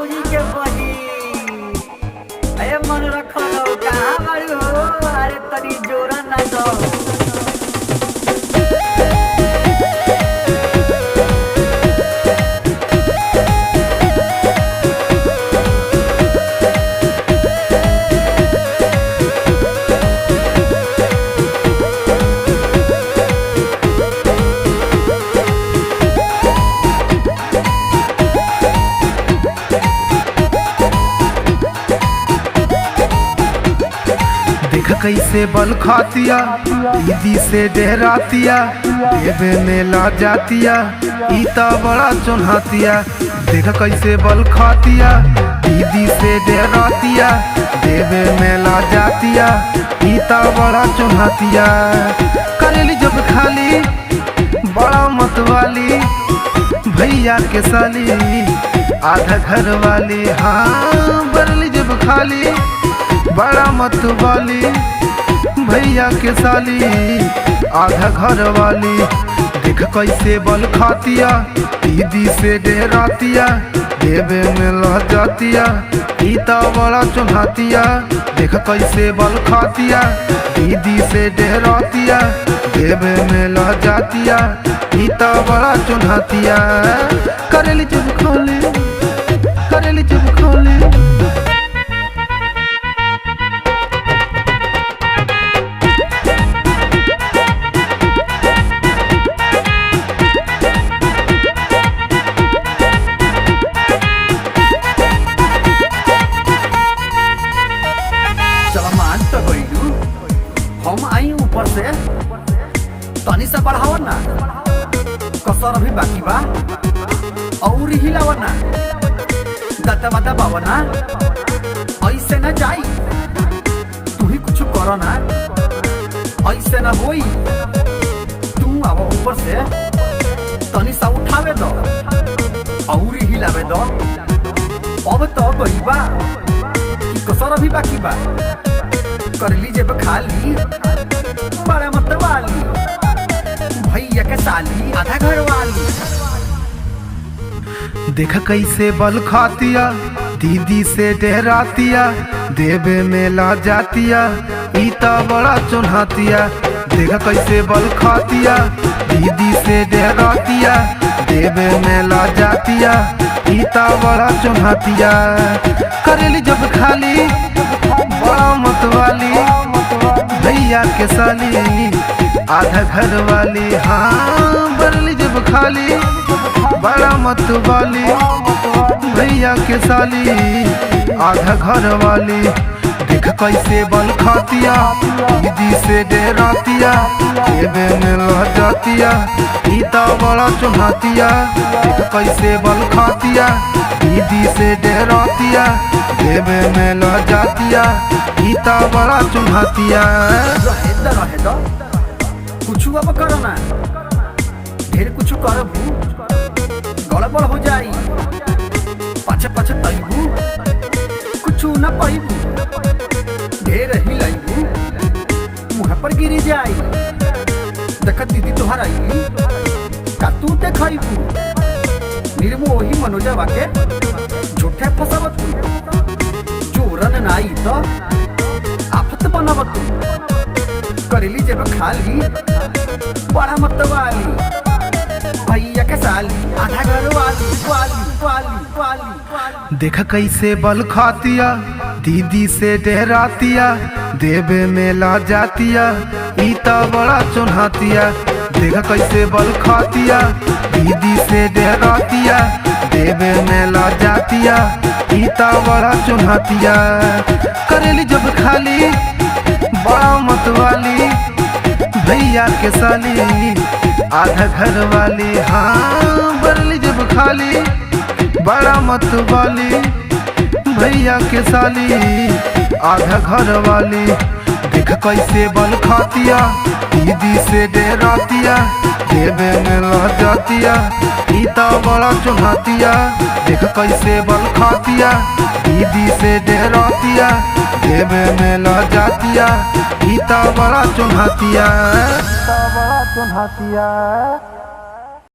भौजी के बही अरे मन रखो कहाँ बाड़ी हो अरे तनी जोरा ना दो। देख कैसे बल खातिया दीदी से डहरातिया देवे में ला जातिया ईता बड़ा चुनहातिया। देख कैसे बल खातिया दीदी से डहरातिया देवे में ला जातिया ईता बड़ा चुनहातिया। करेली जब खाली बड़ा मतवाली भैया के साली आधा घर वाली। हाँ बरली जब खाली बड़ा मतवाली भैया के साली आधा घर वाली। देख कैसे बल खातिया दीदी से डरातिया देवे में लह जातिया ईता बड़ा चुनहातिया। देख कैसे बल खातिया दीदी से डरातिया देवे में लह जातिया ईता बड़ा चुनहातिया। करेली जब खोले करेली जब खोले हम आई ऊपर से तनी से बढ़ाव ना कसर अभी बाकी बा और हिलाव ना दत्ता दबाव ना ऐसे ना जाई तू ही कुछ करो ना ऐसे ना होई। तू अब ऊपर से तनी सा उठावे दो और हिलावे दो। अब तो गई बा कसर अभी बाकी बा कर लीजिए खाली बड़ा मतवाली भैया के साली आधा घर वाली। देख कैसे बल खातिया दीदी से डहरातिया देवे में ला जातिया ईता बड़ा चुनहातिया। देख कैसे बल खातिया दीदी से डहरातिया देवे में ला जातिया ईता बड़ा चुनहातिया। करेली जब खाली बड़ा मतवाली भैया के साली आधा घर वाली। हाँ बरली जब खाली बड़ा मतवाली भैया के साली आधा घर वाली। देख कैसे बल खातिया दीदी से डरातिया देवे में लह जातिया ईता बड़ा चुनहातिया। देख कैसे बल खातिया दीदी से डरातिया देवे में लह जातिया ईता बड़ा चुनहातिया। कुछ अब करो ना ढेर कुछ करबू गड़बड़ हो जाई पाछे पाछे तैबू कुछ न पैबू ढेर ही लईबू मुँह पर गिरी जाई। देख दीदी तोहर आई का तू देखबू निर्मोही मनोजवा के झूठे फसावत जोरन नाई तो आफत बनावत करेली जब खाली बड़ा मतवाली भैया के साली आधा घर वाली वाली वाली वाली वाली। देख कैसे बल खातिया दीदी से डहरातिया देवे में ला जातिया ईता बड़ा चुनहातिया। देख कैसे बल खातिया दीदी से डहरातिया देवे में ला जातिया ईता बड़ा चुनहातिया। करेली जब खाली बड़ा मतवाली भैया के साली आधा घर वाली। हाँ बरली जब खाली बड़ा मतवाली भैया के साली आधा घर वाली। देख कैसे बल खातिया दीदी से डरातिया देवे में लह जातिया ईता बड़ा चुनहातिया। देख कैसे बल खातिया दीदी से डरातिया देवे में लह जातिया ईता बड़ा चुनहातिया।